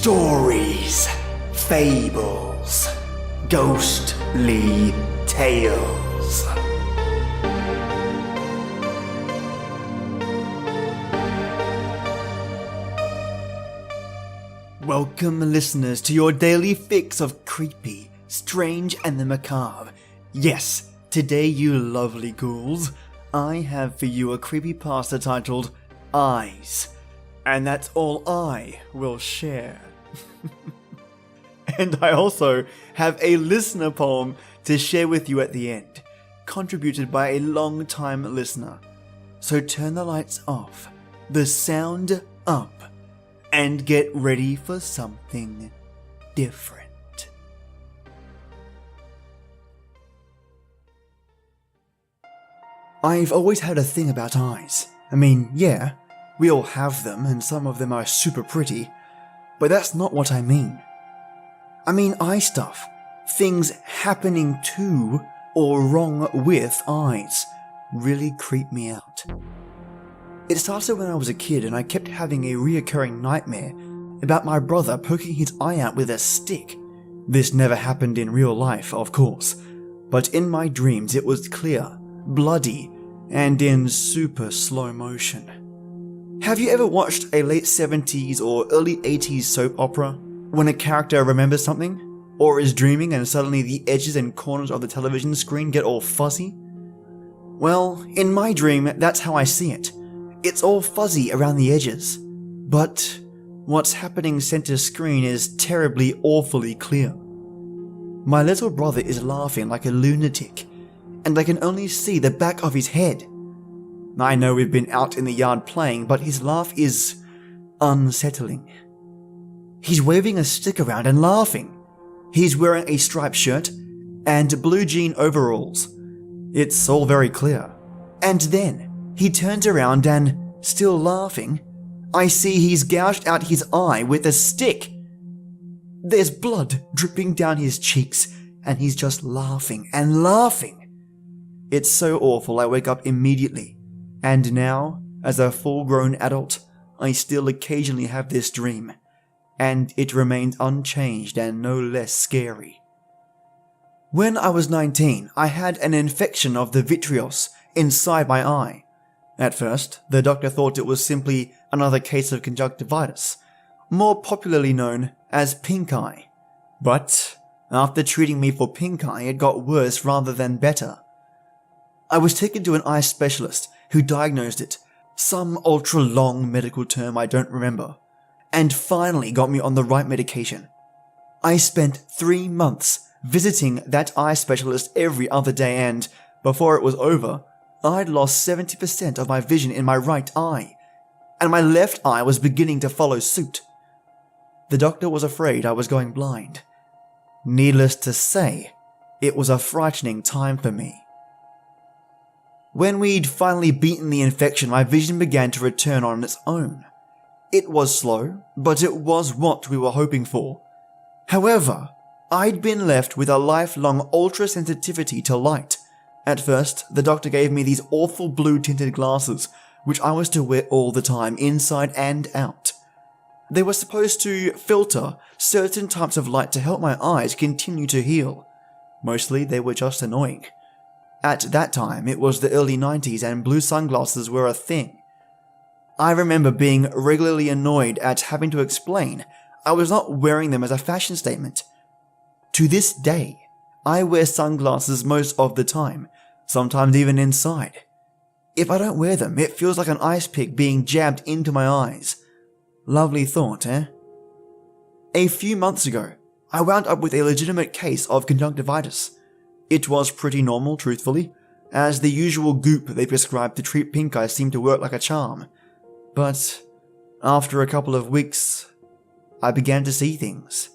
Stories, Fables, Ghostly Tales. Welcome, listeners, to your daily fix of creepy, strange, and the macabre. Yes, today, you lovely ghouls, I have for you a creepypasta titled Eyes. And that's all I will share. And I also have a listener poem to share with you at the end, contributed by a long-time listener. So turn the lights off, the sound up, and get ready for something different. I've always had a thing about eyes. I mean, yeah, we all have them, and some of them are super pretty, but that's not what I mean. I mean eye stuff. Things happening to or wrong with eyes really creep me out. It started when I was a kid and I kept having a reoccurring nightmare about my brother poking his eye out with a stick. This never happened in real life, of course, but in my dreams it was clear, bloody, and in super slow motion. Have you ever watched a late 70s or early 80s soap opera when a character remembers something, or is dreaming and suddenly the edges and corners of the television screen get all fuzzy? Well, in my dream, that's how I see it. It's all fuzzy around the edges, but what's happening center screen is terribly, awfully clear. My little brother is laughing like a lunatic, and I can only see the back of his head. I know we've been out in the yard playing, but his laugh is unsettling. He's waving a stick around and laughing. He's wearing a striped shirt and blue jean overalls. It's all very clear. And then he turns around and, still laughing, I see he's gouged out his eye with a stick. There's blood dripping down his cheeks, and he's just laughing and laughing. It's so awful I wake up immediately. And now, as a full-grown adult, I still occasionally have this dream, and it remains unchanged and no less scary. When I was 19, I had an infection of the vitreous inside my eye. At first, the doctor thought it was simply another case of conjunctivitis, more popularly known as pink eye. But after treating me for pink eye, it got worse rather than better. I was taken to an eye specialist who diagnosed it, some ultra-long medical term I don't remember, and finally got me on the right medication. I spent 3 months visiting that eye specialist every other day, and before it was over, I'd lost 70% of my vision in my right eye, and my left eye was beginning to follow suit. The doctor was afraid I was going blind. Needless to say, it was a frightening time for me. When we'd finally beaten the infection, my vision began to return on its own. It was slow, but it was what we were hoping for. However, I'd been left with a lifelong ultra-sensitivity to light. At first, the doctor gave me these awful blue-tinted glasses, which I was to wear all the time, inside and out. They were supposed to filter certain types of light to help my eyes continue to heal. Mostly, they were just annoying. At that time, it was the early 90s and blue sunglasses were a thing. I remember being regularly annoyed at having to explain I was not wearing them as a fashion statement. To this day, I wear sunglasses most of the time, sometimes even inside. If I don't wear them, it feels like an ice pick being jabbed into my eyes. Lovely thought, eh? A few months ago, I wound up with a legitimate case of conjunctivitis. It was pretty normal, truthfully, as the usual goop they prescribed to treat pink eye seemed to work like a charm. But after a couple of weeks, I began to see things.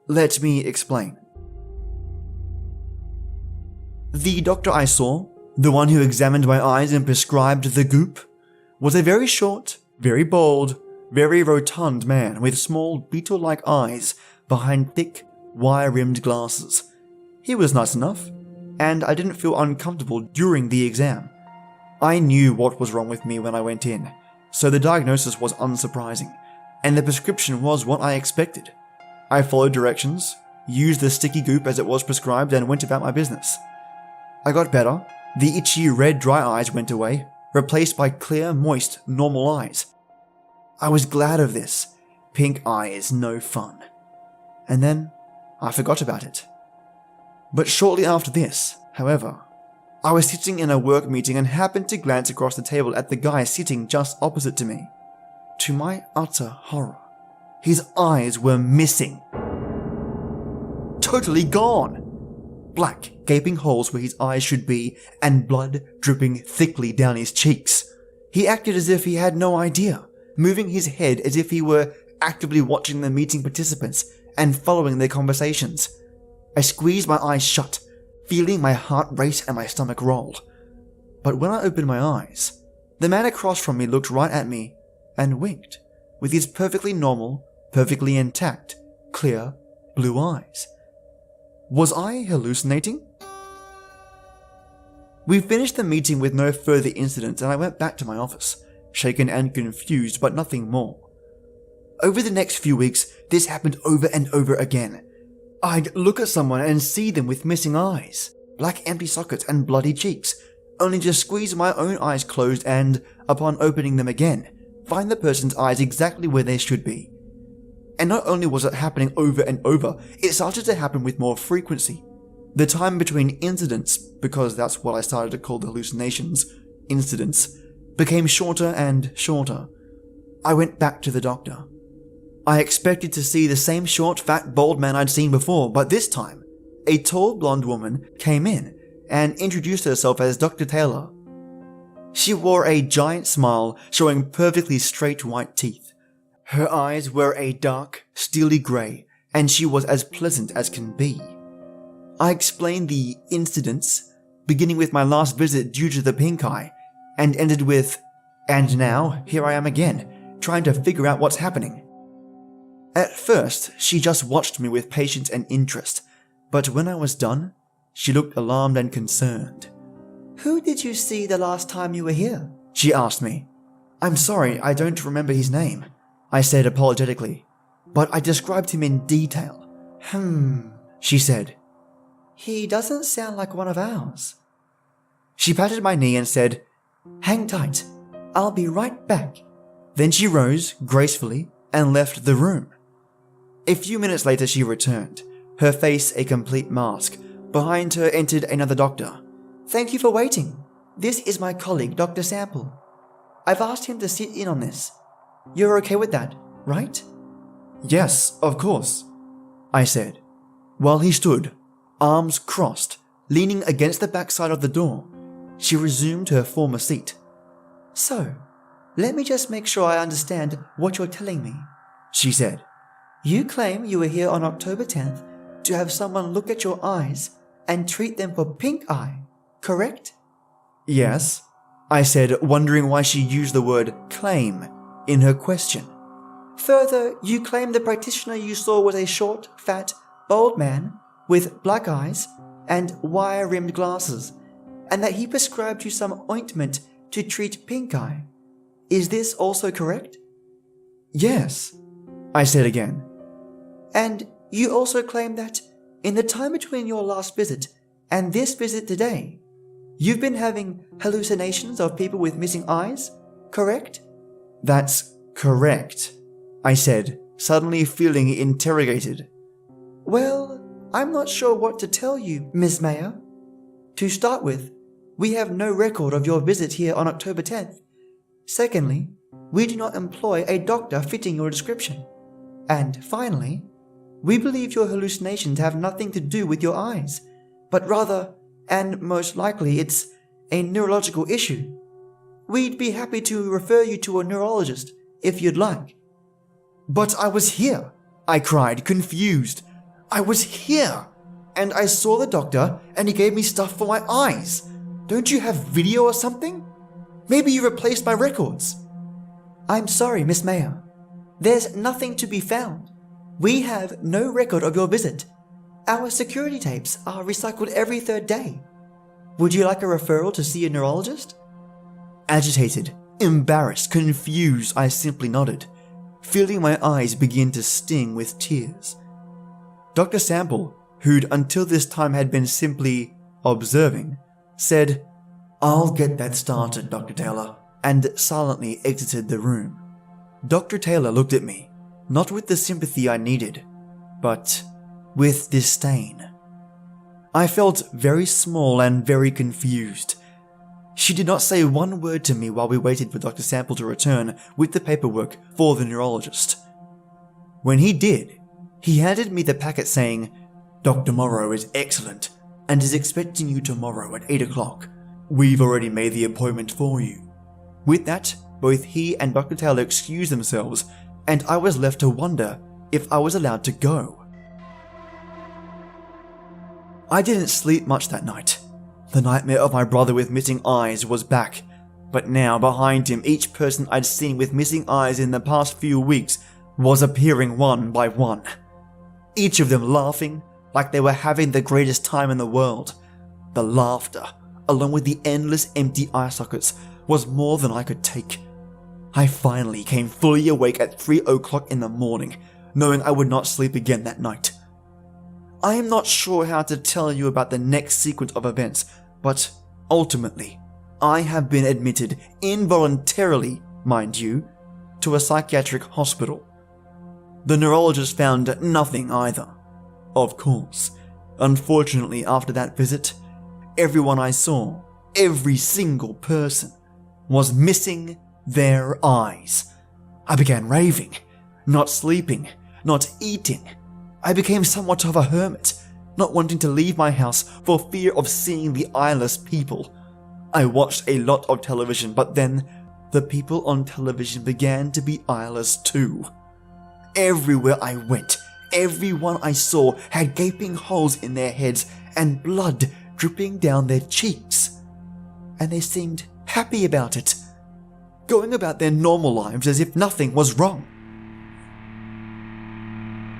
Let me explain. The doctor I saw, the one who examined my eyes and prescribed the goop, was a very short, very bald, very rotund man with small beetle-like eyes behind thick, wire-rimmed glasses. He was nice enough, and I didn't feel uncomfortable during the exam. I knew what was wrong with me when I went in, so the diagnosis was unsurprising. and the prescription was what I expected. I followed directions, used the sticky goop as it was prescribed, and went about my business. I got better. The itchy red dry eyes went away, replaced by clear, moist, normal eyes. I was glad of this. Pink eye is no fun. And then I forgot about it. But shortly after this, however, I was sitting in a work meeting and happened to glance across the table at the guy sitting just opposite to me. To my utter horror, his eyes were missing. Totally gone! Black, gaping holes where his eyes should be, and blood dripping thickly down his cheeks. He acted as if he had no idea, moving his head as if he were actively watching the meeting participants and following their conversations. I squeezed my eyes shut, feeling my heart race and my stomach roll. But when I opened my eyes, the man across from me looked right at me and winked, with his perfectly normal, perfectly intact, clear, blue eyes. Was I hallucinating? We finished the meeting with no further incidents, and I went back to my office, shaken and confused, but nothing more. Over the next few weeks, this happened over and over again. I'd look at someone and see them with missing eyes, black empty sockets and bloody cheeks, only to squeeze my own eyes closed and, upon opening them again, find the person's eyes exactly where they should be. And not only was it happening over and over, it started to happen with more frequency. The time between incidents, because that's what I started to call the hallucinations, incidents, became shorter and shorter. I went back to the doctor. I expected to see the same short, fat, bald man I'd seen before, but this time, a tall blonde woman came in and introduced herself as Dr. Taylor. She wore a giant smile, showing perfectly straight white teeth. Her eyes were a dark, steely grey, and she was as pleasant as can be. I explained the incidents, beginning with my last visit due to the pink eye, and ended with, and now, here I am again, trying to figure out what's happening. At first, she just watched me with patience and interest, but when I was done, she looked alarmed and concerned. "Who did you see the last time you were here?" she asked me. "I'm sorry, I don't remember his name," I said apologetically, "but I described him in detail." She said. "He doesn't sound like one of ours." She patted my knee and said, "Hang tight, I'll be right back." Then she rose, gracefully, and left the room. A few minutes later she returned, her face a complete mask. Behind her entered another doctor. "Thank you for waiting. This is my colleague, Dr. Sample. I've asked him to sit in on this. You're okay with that, right?" "Yes, of course," I said, while he stood, arms crossed, leaning against the backside of the door. She resumed her former seat. "So, let me just make sure I understand what you're telling me," she said. "You claim you were here on October 10th to have someone look at your eyes and treat them for pink eye, correct?" "Yes," I said, wondering why she used the word claim in her question. "Further, you claim the practitioner you saw was a short, fat, bald man with black eyes and wire-rimmed glasses, and that he prescribed you some ointment to treat pink eye. Is this also correct?" "Yes," I said again. "And you also claim that, in the time between your last visit and this visit today, you've been having hallucinations of people with missing eyes, correct?" "That's correct," I said, suddenly feeling interrogated. "Well, I'm not sure what to tell you, Ms. Mayer. To start with, we have no record of your visit here on October 10th. Secondly, we do not employ a doctor fitting your description. And finally, we believe your hallucinations have nothing to do with your eyes, but rather, and most likely, it's a neurological issue. We'd be happy to refer you to a neurologist if you'd like." "But I was here," I cried, confused. "I was here, and I saw the doctor, and he gave me stuff for my eyes. Don't you have video or something? Maybe you replaced my records." "I'm sorry, Miss Mayer. There's nothing to be found. We have no record of your visit. Our security tapes are recycled every third day. Would you like a referral to see a neurologist?" Agitated, embarrassed, confused, I simply nodded. feeling my eyes begin to sting with tears. Dr. Sample, who'd until this time had been simply observing, said, "I'll get that started, Dr. Taylor," and silently exited the room. Dr. Taylor looked at me, not with the sympathy I needed, but with disdain. I felt very small and very confused. She did not say one word to me while we waited for Dr. Sample to return with the paperwork for the neurologist. When he did, he handed me the packet saying, "Dr. Morrow is excellent and is expecting you tomorrow at 8 o'clock. We've already made the appointment for you." With that, both he and Dr. Taylor excused themselves, and I was left to wonder if I was allowed to go. I didn't sleep much that night. The nightmare of my brother with missing eyes was back, but now behind him each person I'd seen with missing eyes in the past few weeks was appearing one by one. Each of them laughing like they were having the greatest time in the world. The laughter, along with the endless empty eye sockets, was more than I could take. I finally came fully awake at 3 o'clock in the morning, knowing I would not sleep again that night. I am not sure how to tell you about the next sequence of events, but ultimately, I have been admitted involuntarily, mind you, to a psychiatric hospital. The neurologist found nothing either. Of course, unfortunately after that visit, everyone I saw, every single person, was missing their eyes. I began raving, not sleeping, not eating. I became somewhat of a hermit, not wanting to leave my house for fear of seeing the eyeless people. I watched a lot of television, but then the people on television began to be eyeless too. Everywhere I went, everyone I saw had gaping holes in their heads and blood dripping down their cheeks. And they seemed happy about it, going about their normal lives as if nothing was wrong.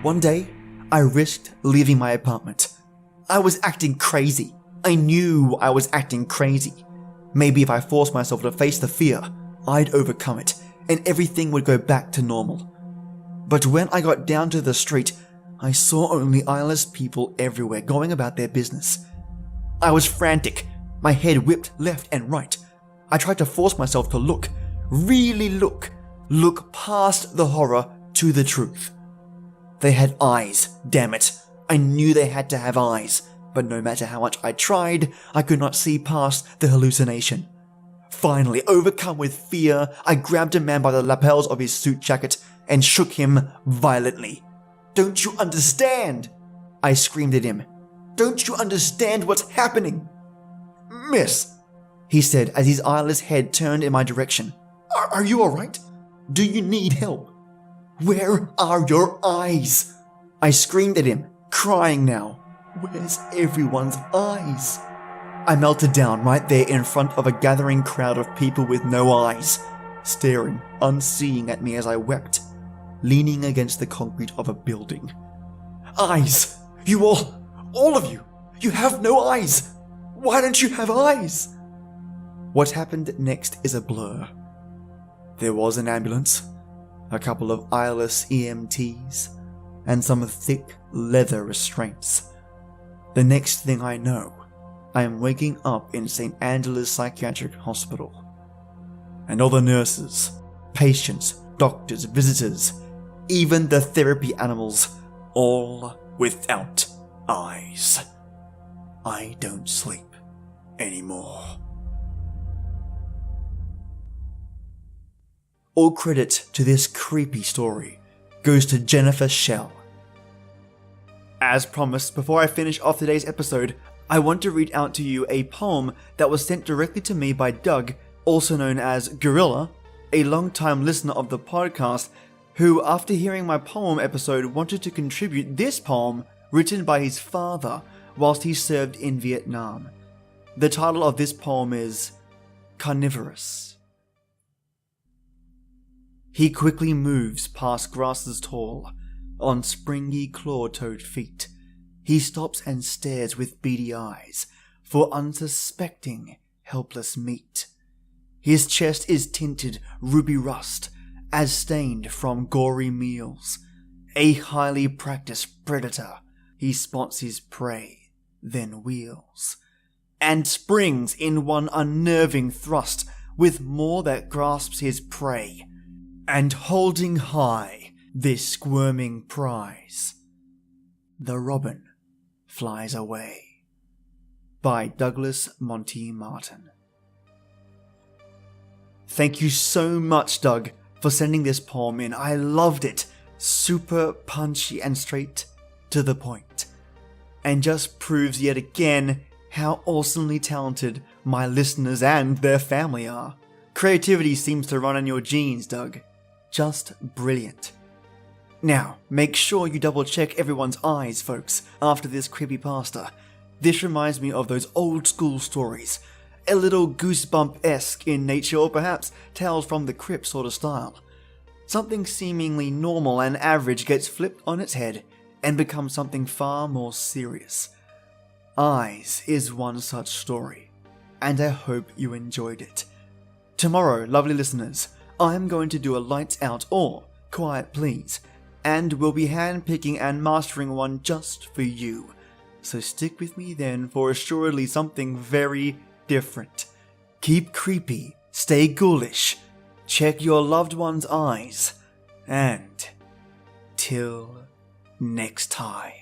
One day, I risked leaving my apartment. I was acting crazy. I knew I was acting crazy. Maybe if I forced myself to face the fear, I'd overcome it, and everything would go back to normal. But when I got down to the street, I saw only eyeless people everywhere going about their business. I was frantic, my head whipped left and right. I tried to force myself to look, really look past the horror to the truth. They had eyes, damn it. I knew they had to have eyes, but no matter how much I tried, I could not see past the hallucination. Finally, overcome with fear, I grabbed a man by the lapels of his suit jacket and shook him violently. "Don't you understand?" I screamed at him. "Don't you understand what's happening?" "Miss," he said as his eyeless head turned in my direction. Are you alright? Do you need help? Where are your eyes?" I screamed at him, crying now. "Where's everyone's eyes?" I melted down right there in front of a gathering crowd of people with no eyes, staring, unseeing at me as I wept, leaning against the concrete of a building. "Eyes! You all of you! You have no eyes! Why don't you have eyes?" What happened next is a blur. There was an ambulance, a couple of eyeless EMTs, and some thick leather restraints. The next thing I know, I am waking up in St. Angela's Psychiatric Hospital. And all the nurses, patients, doctors, visitors, even the therapy animals, all without eyes. I don't sleep anymore. All credit to this creepy story goes to Jennifer Shell. As promised, before I finish off today's episode, I want to read out to you a poem that was sent directly to me by Doug, also known as Gorilla, a long-time listener of the podcast, who, after hearing my poem episode, wanted to contribute this poem written by his father whilst he served in Vietnam. The title of this poem is Carnivorous. He quickly moves past grasses tall, on springy claw-toed feet. He stops and stares with beady eyes for unsuspecting, helpless meat. His chest is tinted ruby rust, as stained from gory meals. A highly practiced predator, he spots his prey, then wheels, and springs in one unnerving thrust with more that grasps his prey, and holding high this squirming prize, the robin flies away. By Douglas Monty Martin. Thank you so much, Doug, for sending this poem in. I loved it. Super punchy and straight to the point. And just proves yet again how awesomely talented my listeners and their family are. Creativity seems to run in your genes, Doug. Just brilliant. Now, make sure you double check everyone's eyes, folks, after this creepypasta. This reminds me of those old school stories, a little goosebump-esque in nature, or perhaps Tales from the Crypt sort of style. Something seemingly normal and average gets flipped on its head and becomes something far more serious. Eyes is one such story, and I hope you enjoyed it. Tomorrow, lovely listeners, I am going to do a lights out or quiet please, and we'll be hand-picking and mastering one just for you. So stick with me then for assuredly something very different. Keep creepy, stay ghoulish, check your loved one's eyes, and till next time.